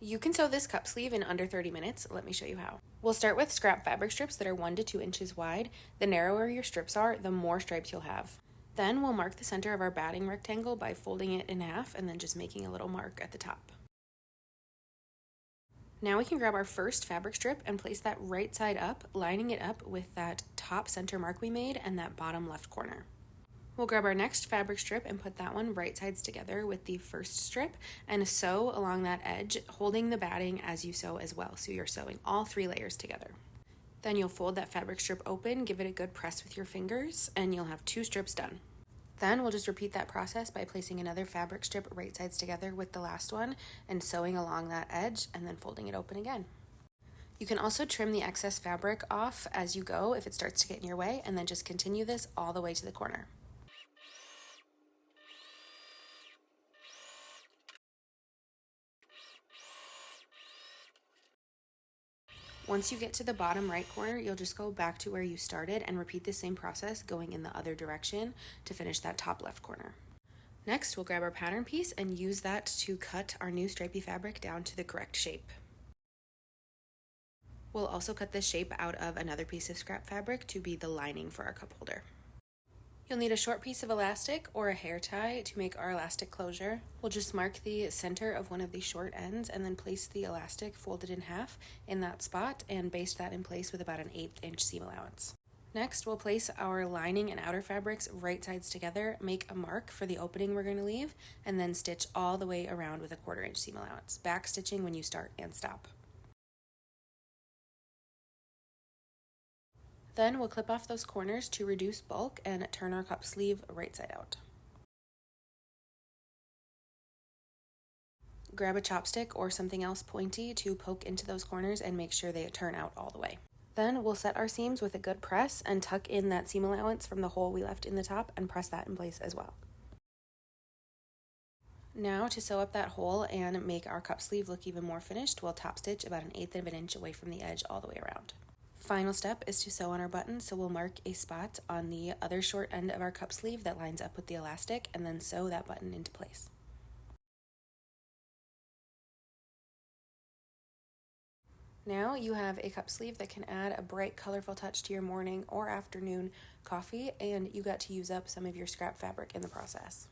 You can sew this cup sleeve in under 30 minutes. Let me show you how. We'll start with scrap fabric strips that are 1 to 2 inches wide. The narrower your strips are, the more stripes you'll have. Then we'll mark the center of our batting rectangle by folding it in half and then just making a little mark at the top. Now we can grab our first fabric strip and place that right side up, lining it up with that top center mark we made and that bottom left corner. We'll grab our next fabric strip and put that one right sides together with the first strip and sew along that edge, holding the batting as you sew as well. So you're sewing all 3 layers together. Then you'll fold that fabric strip open, give it a good press with your fingers, and you'll have 2 strips done. Then we'll just repeat that process by placing another fabric strip right sides together with the last one and sewing along that edge and then folding it open again. You can also trim the excess fabric off as you go if it starts to get in your way, and then just continue this all the way to the corner. Once you get to the bottom right corner, you'll just go back to where you started and repeat the same process going in the other direction to finish that top left corner. Next, we'll grab our pattern piece and use that to cut our new stripy fabric down to the correct shape. We'll also cut this shape out of another piece of scrap fabric to be the lining for our cup holder. You'll need a short piece of elastic or a hair tie to make our elastic closure. We'll just mark the center of one of the short ends and then place the elastic folded in half in that spot and baste that in place with about an 1/8 inch seam allowance. Next, we'll place our lining and outer fabrics right sides together, make a mark for the opening we're going to leave, and then stitch all the way around with a 1/4 inch seam allowance, back stitching when you start and stop. Then we'll clip off those corners to reduce bulk and turn our cup sleeve right side out. Grab a chopstick or something else pointy to poke into those corners and make sure they turn out all the way. Then we'll set our seams with a good press and tuck in that seam allowance from the hole we left in the top and press that in place as well. Now to sew up that hole and make our cup sleeve look even more finished, we'll top stitch about an 1/8 of an inch away from the edge all the way around. Final step is to sew on our button, so we'll mark a spot on the other short end of our cup sleeve that lines up with the elastic and then sew that button into place. Now you have a cup sleeve that can add a bright, colorful touch to your morning or afternoon coffee, and you got to use up some of your scrap fabric in the process.